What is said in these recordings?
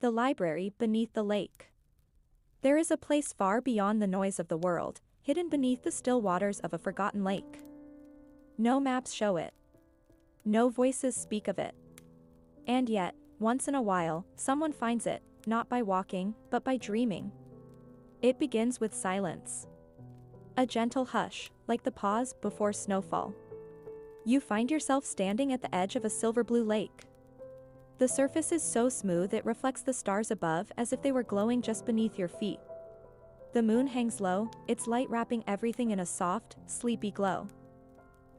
The library beneath the lake. There is a place far beyond the noise of the world, hidden beneath the still waters of a forgotten lake. No maps show it. No voices speak of it. And yet, once in a while, someone finds it, not by walking, but by dreaming. It begins with silence. A gentle hush, like the pause before snowfall. You find yourself standing at the edge of a silver-blue lake. The surface is so smooth it reflects the stars above as if they were glowing just beneath your feet. The moon hangs low, its light wrapping everything in a soft, sleepy glow.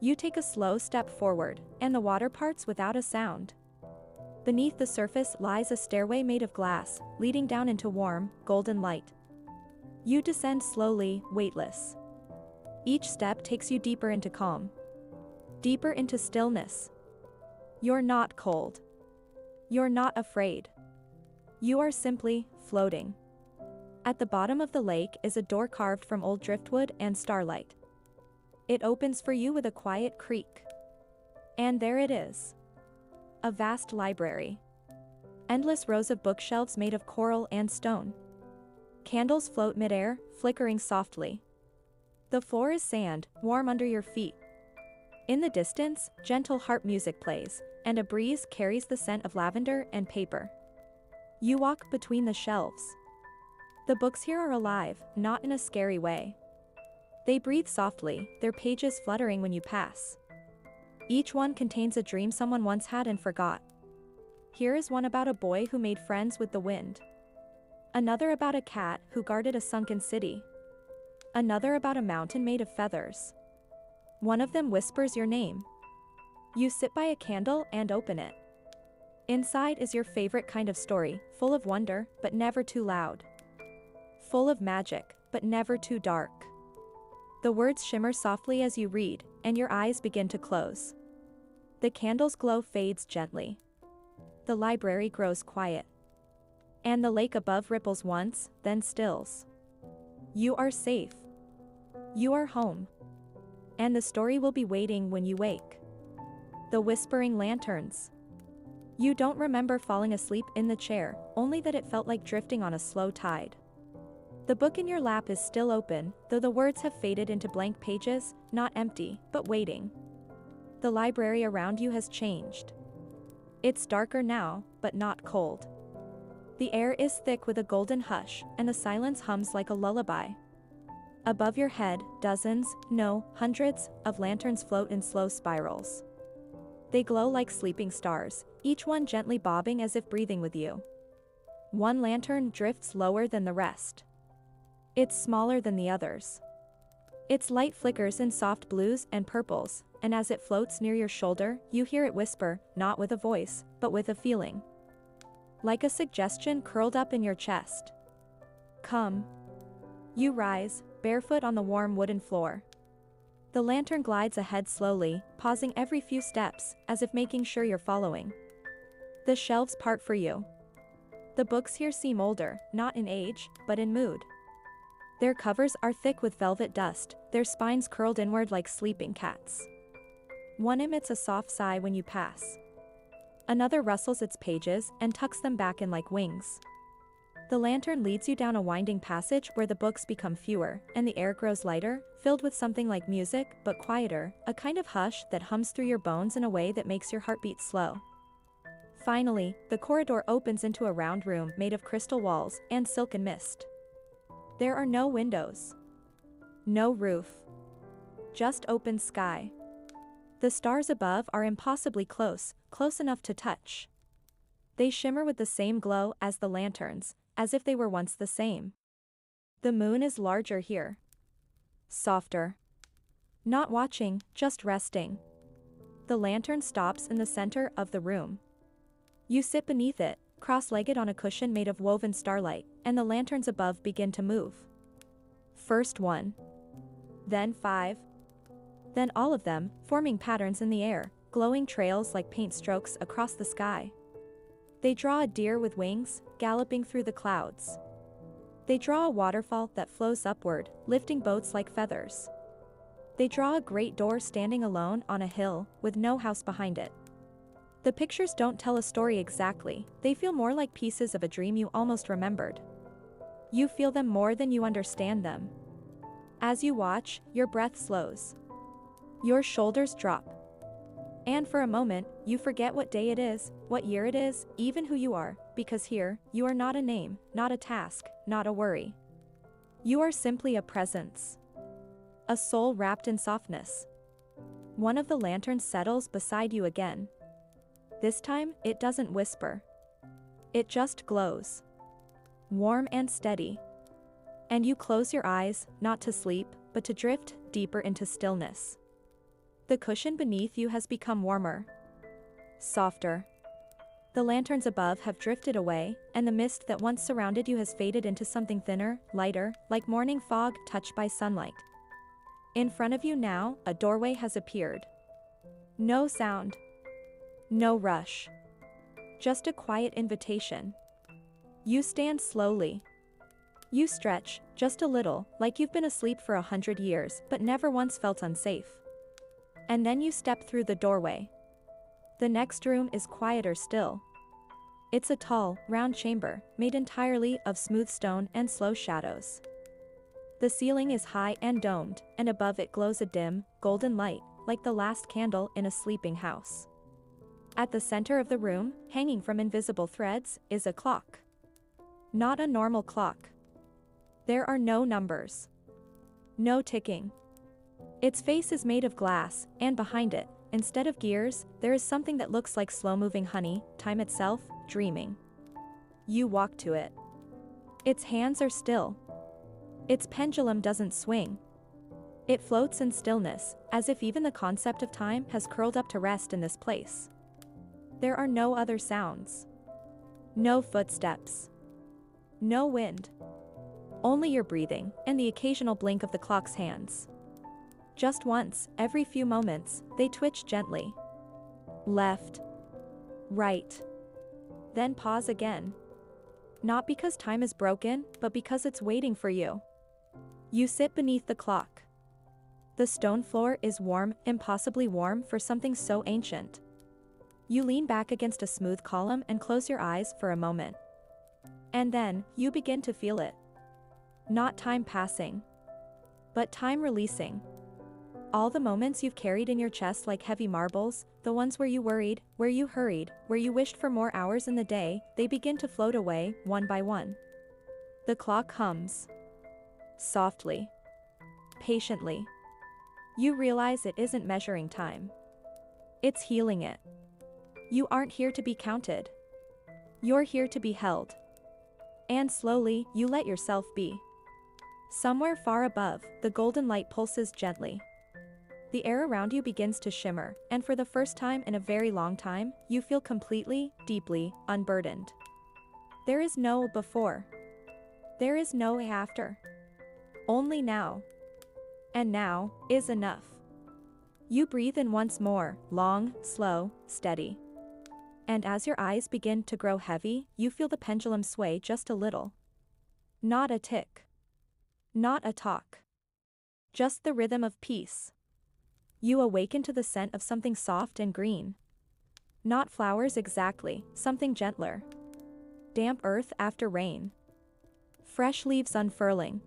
You take a slow step forward, and the water parts without a sound. Beneath the surface lies a stairway made of glass, leading down into warm, golden light. You descend slowly, weightless. Each step takes you deeper into calm. Deeper into stillness. You're not cold. You're not afraid. You are simply floating. At the bottom of the lake is a door carved from old driftwood and starlight. It opens for you with a quiet creak. And there it is. A vast library. Endless rows of bookshelves made of coral and stone. Candles float midair, flickering softly. The floor is sand, warm under your feet. In the distance, gentle harp music plays, and a breeze carries the scent of lavender and paper. You walk between the shelves. The books here are alive, not in a scary way. They breathe softly, their pages fluttering when you pass. Each one contains a dream someone once had and forgot. Here is one about a boy who made friends with the wind. Another about a cat who guarded a sunken city. Another about a mountain made of feathers. One of them whispers your name. You sit by a candle and open it. Inside is your favorite kind of story, full of wonder, but never too loud. Full of magic, but never too dark. The words shimmer softly as you read, and your eyes begin to close. The candle's glow fades gently. The library grows quiet. And the lake above ripples once, then stills. You are safe. You are home. And the story will be waiting when you wake. The whispering lanterns. You don't remember falling asleep in the chair, only that it felt like drifting on a slow tide. The book in your lap is still open, though the words have faded into blank pages, not empty, but waiting. The library around you has changed. It's darker now, but not cold. The air is thick with a golden hush, and the silence hums like a lullaby. Above your head, dozens, no, hundreds, of lanterns float in slow spirals. They glow like sleeping stars, each one gently bobbing as if breathing with you. One lantern drifts lower than the rest. It's smaller than the others. Its light flickers in soft blues and purples, and as it floats near your shoulder, you hear it whisper, not with a voice, but with a feeling. Like a suggestion curled up in your chest. Come. You rise, barefoot on the warm wooden floor. The lantern glides ahead slowly, pausing every few steps, as if making sure you're following. The shelves part for you. The books here seem older, not in age, but in mood. Their covers are thick with velvet dust, their spines curled inward like sleeping cats. One emits a soft sigh when you pass. Another rustles its pages and tucks them back in like wings. The lantern leads you down a winding passage where the books become fewer, and the air grows lighter, filled with something like music, but quieter, a kind of hush that hums through your bones in a way that makes your heart beat slow. Finally, the corridor opens into a round room made of crystal walls and silken mist. There are no windows. No roof. Just open sky. The stars above are impossibly close, close enough to touch. They shimmer with the same glow as the lanterns, as if they were once the same. The moon is larger here. Softer. Not watching, just resting. The lantern stops in the center of the room. You sit beneath it, cross-legged on a cushion made of woven starlight, and the lanterns above begin to move. First one. Then 5. Then all of them, forming patterns in the air, glowing trails like paint strokes across the sky. They draw a deer with wings, galloping through the clouds. They draw a waterfall that flows upward, lifting boats like feathers. They draw a great door standing alone on a hill, with no house behind it. The pictures don't tell a story exactly, they feel more like pieces of a dream you almost remembered. You feel them more than you understand them. As you watch, your breath slows. Your shoulders drop. And for a moment, you forget what day it is, what year it is, even who you are, because here, you are not a name, not a task, not a worry. You are simply a presence. A soul wrapped in softness. One of the lanterns settles beside you again. This time, it doesn't whisper. It just glows. Warm and steady. And you close your eyes, not to sleep, but to drift deeper into stillness. The cushion beneath you has become warmer. Softer. The lanterns above have drifted away, and the mist that once surrounded you has faded into something thinner, lighter, like morning fog touched by sunlight. In front of you now, a doorway has appeared. No sound. No rush. Just a quiet invitation. You stand slowly. You stretch, just a little, like you've been asleep for 100 years, but never once felt unsafe. And then you step through the doorway. The next room is quieter still. It's a tall, round chamber, made entirely of smooth stone and slow shadows. The ceiling is high and domed, and above it glows a dim, golden light, like the last candle in a sleeping house. At the center of the room, hanging from invisible threads, is a clock. Not a normal clock. There are no numbers. No ticking. Its face is made of glass, and behind it, instead of gears, there is something that looks like slow-moving honey, time itself, dreaming. You walk to it. Its hands are still. Its pendulum doesn't swing. It floats in stillness, as if even the concept of time has curled up to rest in this place. There are no other sounds. No footsteps. No wind. Only your breathing, and the occasional blink of the clock's hands. Just once, every few moments, they twitch gently. Left. Right. Then pause again. Not because time is broken, but because it's waiting for you. You sit beneath the clock. The stone floor is warm, impossibly warm for something so ancient. You lean back against a smooth column and close your eyes for a moment. And then, you begin to feel it. Not time passing, but time releasing. All the moments you've carried in your chest like heavy marbles, the ones where you worried, where you hurried, where you wished for more hours in the day, they begin to float away, one by one. The clock hums. Softly. Patiently. You realize it isn't measuring time. It's healing it. You aren't here to be counted. You're here to be held. And slowly, you let yourself be. Somewhere far above, the golden light pulses gently. The air around you begins to shimmer, and for the first time in a very long time, you feel completely, deeply, unburdened. There is no before. There is no after. Only now. And now is enough. You breathe in once more, long, slow, steady. And as your eyes begin to grow heavy, you feel the pendulum sway just a little. Not a tick. Not a talk. Just the rhythm of peace. You awaken to the scent of something soft and green. Not flowers exactly, something gentler. Damp earth after rain. Fresh leaves unfurling.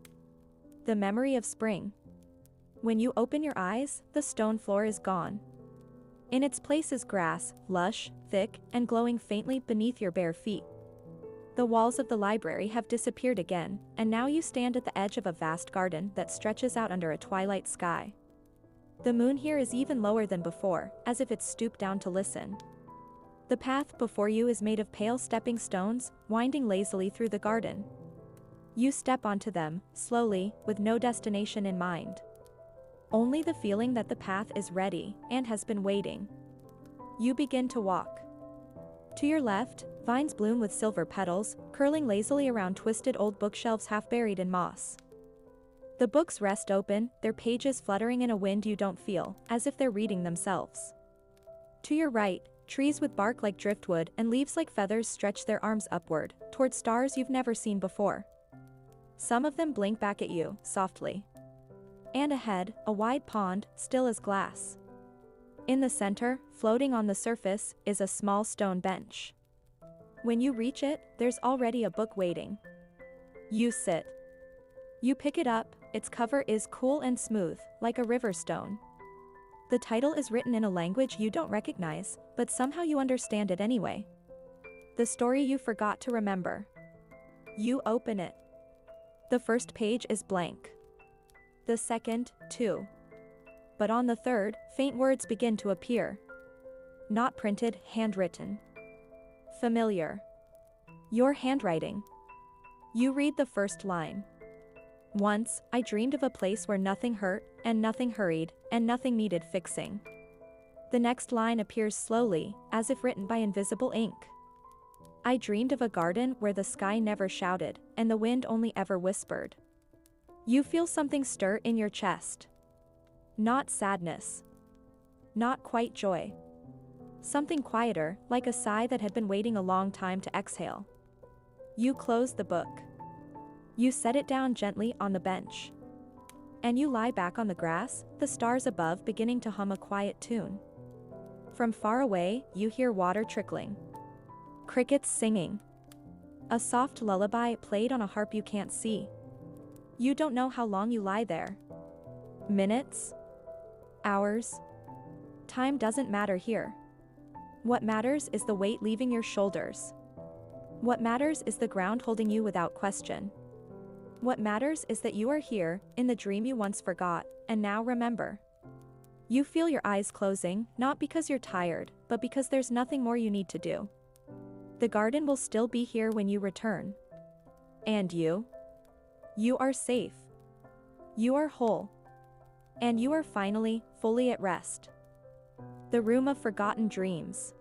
The memory of spring. When you open your eyes, the stone floor is gone. In its place is grass, lush, thick, and glowing faintly beneath your bare feet. The walls of the library have disappeared again, and now you stand at the edge of a vast garden that stretches out under a twilight sky. The moon here is even lower than before, as if it stooped down to listen. The path before you is made of pale stepping stones, winding lazily through the garden. You step onto them, slowly, with no destination in mind. Only the feeling that the path is ready, and has been waiting. You begin to walk. To your left, vines bloom with silver petals, curling lazily around twisted old bookshelves half buried in moss. The books rest open, their pages fluttering in a wind you don't feel, as if they're reading themselves. To your right, trees with bark like driftwood and leaves like feathers stretch their arms upward, toward stars you've never seen before. Some of them blink back at you, softly. And ahead, a wide pond, still as glass. In the center, floating on the surface, is a small stone bench. When you reach it, there's already a book waiting. You sit. You pick it up, its cover is cool and smooth, like a river stone. The title is written in a language you don't recognize, but somehow you understand it anyway. The story you forgot to remember. You open it. The first page is blank. The second, too. But on the third, faint words begin to appear. Not printed, handwritten. Familiar. Your handwriting. You read the first line. Once, I dreamed of a place where nothing hurt, and nothing hurried, and nothing needed fixing. The next line appears slowly, as if written by invisible ink. I dreamed of a garden where the sky never shouted, and the wind only ever whispered. You feel something stir in your chest. Not sadness. Not quite joy. Something quieter, like a sigh that had been waiting a long time to exhale. You close the book. You set it down gently on the bench. And you lie back on the grass, the stars above beginning to hum a quiet tune. From far away, you hear water trickling. Crickets singing. A soft lullaby played on a harp you can't see. You don't know how long you lie there. Minutes? Hours? Time doesn't matter here. What matters is the weight leaving your shoulders. What matters is the ground holding you without question. What matters is that you are here, in the dream you once forgot, and now remember. You feel your eyes closing, not because you're tired, but because there's nothing more you need to do. The garden will still be here when you return. And you? You are safe. You are whole. And you are finally, fully at rest. The room of forgotten dreams.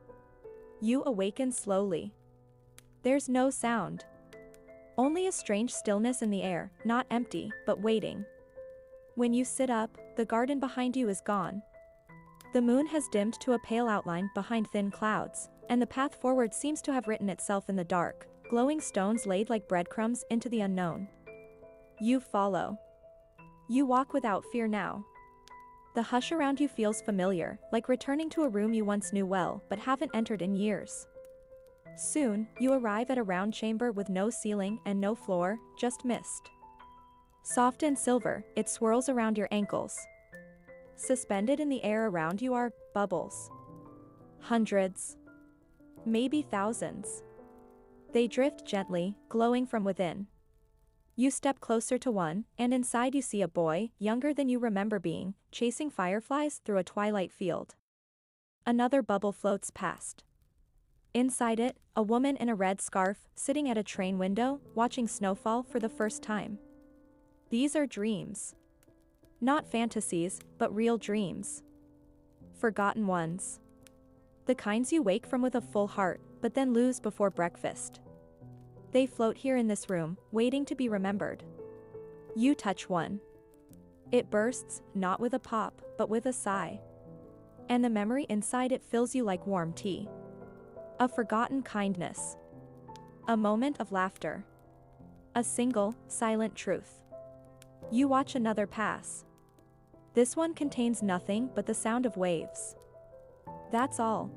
You awaken slowly. There's no sound. Only a strange stillness in the air, not empty, but waiting. When you sit up, the garden behind you is gone. The moon has dimmed to a pale outline behind thin clouds, and the path forward seems to have written itself in the dark, glowing stones laid like breadcrumbs into the unknown. You follow. You walk without fear now. The hush around you feels familiar, like returning to a room you once knew well but haven't entered in years. Soon, you arrive at a round chamber with no ceiling and no floor, just mist. Soft and silver, it swirls around your ankles. Suspended in the air around you are bubbles. Hundreds. Maybe thousands. They drift gently, glowing from within. You step closer to one, and inside you see a boy, younger than you remember being, chasing fireflies through a twilight field. Another bubble floats past. Inside it, a woman in a red scarf, sitting at a train window, watching snowfall for the first time. These are dreams. Not fantasies, but real dreams. Forgotten ones. The kinds you wake from with a full heart, but then lose before breakfast. They float here in this room, waiting to be remembered. You touch one. It bursts, not with a pop, but with a sigh. And the memory inside it fills you like warm tea. A forgotten kindness. A moment of laughter. A single, silent truth. You watch another pass. This one contains nothing but the sound of waves. That's all.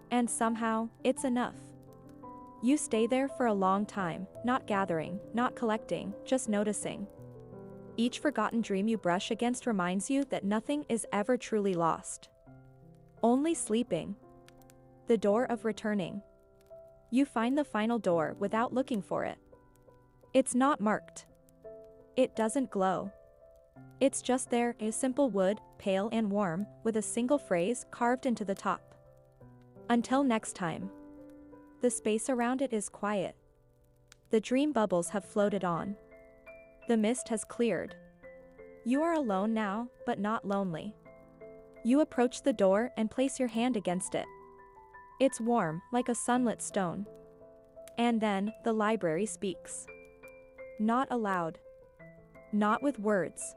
And somehow, it's enough. You stay there for a long time, not gathering, not collecting, just noticing. Each forgotten dream you brush against reminds you that nothing is ever truly lost. Only sleeping. The door of returning. You find the final door without looking for it. It's not marked. It doesn't glow. It's just there, a simple wood, pale and warm, with a single phrase carved into the top. Until next time. The space around it is quiet. The dream bubbles have floated on. The mist has cleared. You are alone now, but not lonely. You approach the door and place your hand against it. It's warm, like a sunlit stone. And then, the library speaks. Not aloud. Not with words.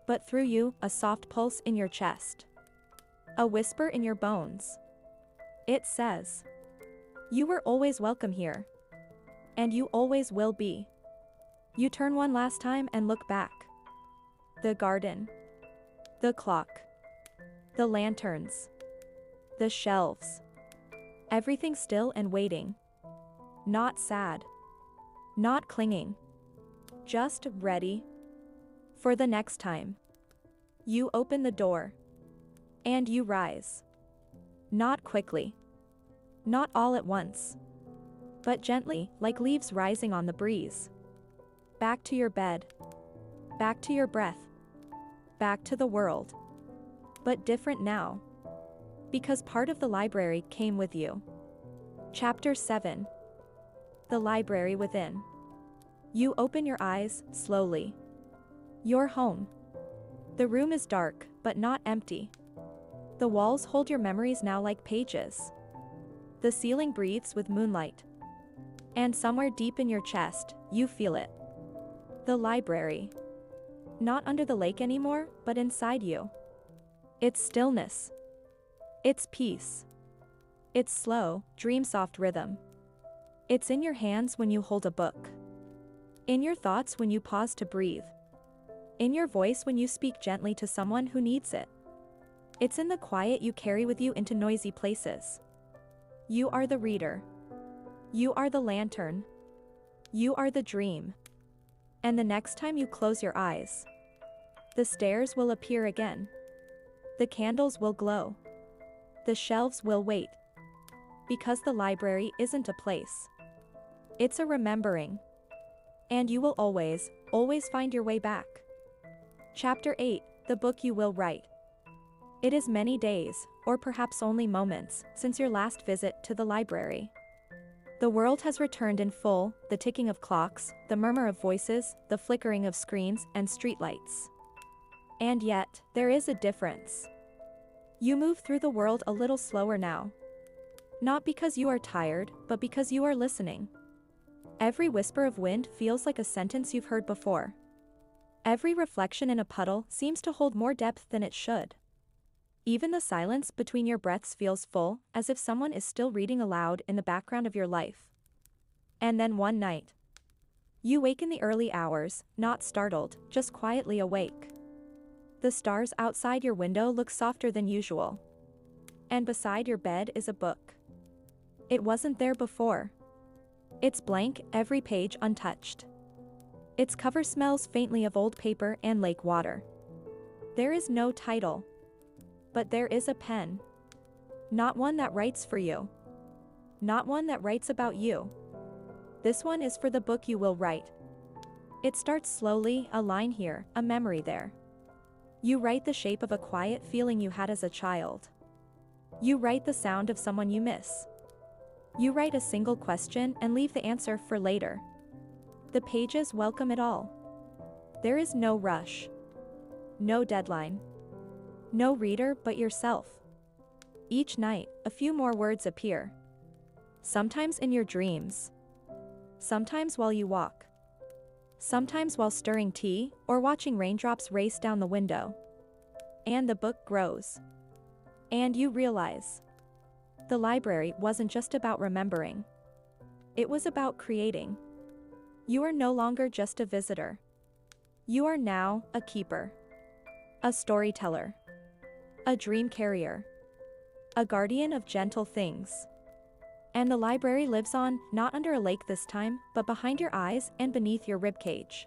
But through you, a soft pulse in your chest. A whisper in your bones. It says, "You were always welcome here. And you always will be." You turn one last time and look back. The garden. The clock. The lanterns. The shelves. Everything still and waiting. Not sad. Not clinging. Just ready. For the next time. You open the door. And you rise. Not quickly. Not all at once. But gently, like leaves rising on the breeze. Back to your bed. Back to your breath. Back to the world. But different now. Because part of the library came with you. Chapter 7. The library within. You open your eyes, slowly. You're home. The room is dark, but not empty. The walls hold your memories now like pages. The ceiling breathes with moonlight. And somewhere deep in your chest, you feel it. The library. Not under the lake anymore, but inside you. It's stillness. It's peace. It's slow, dream-soft rhythm. It's in your hands when you hold a book. In your thoughts when you pause to breathe. In your voice when you speak gently to someone who needs it. It's in the quiet you carry with you into noisy places. You are the reader. You are the lantern. You are the dream. And the next time you close your eyes, the stairs will appear again. The candles will glow. The shelves will wait. Because the library isn't a place. It's a remembering. And you will always, always find your way back. Chapter 8, the book you will write. It is many days, or perhaps only moments, since your last visit to the library. The world has returned in full, the ticking of clocks, the murmur of voices, the flickering of screens and streetlights. And yet, there is a difference. You move through the world a little slower now. Not because you are tired, but because you are listening. Every whisper of wind feels like a sentence you've heard before. Every reflection in a puddle seems to hold more depth than it should. Even the silence between your breaths feels full, as if someone is still reading aloud in the background of your life. And then one night. You wake in the early hours, not startled, just quietly awake. The stars outside your window look softer than usual. And beside your bed is a book. It wasn't there before. It's blank, every page untouched. Its cover smells faintly of old paper and lake water. There is no title. But there is a pen. Not one that writes for you. Not one that writes about you. This one is for the book you will write. It starts slowly, a line here, a memory there. You write the shape of a quiet feeling you had as a child. You write the sound of someone you miss. You write a single question and leave the answer for later. The pages welcome it all. There is no rush. No deadline. No reader but yourself. Each night, a few more words appear. Sometimes in your dreams. Sometimes while you walk. Sometimes while stirring tea, or watching raindrops race down the window. And the book grows. And you realize. The library wasn't just about remembering. It was about creating. You are no longer just a visitor. You are now a keeper. A storyteller. A dream carrier. A guardian of gentle things. And the library lives on, not under a lake this time, but behind your eyes and beneath your ribcage.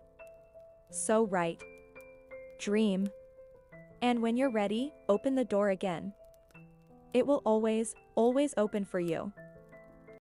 So write. Dream. And when you're ready, open the door again. It will always, always open for you.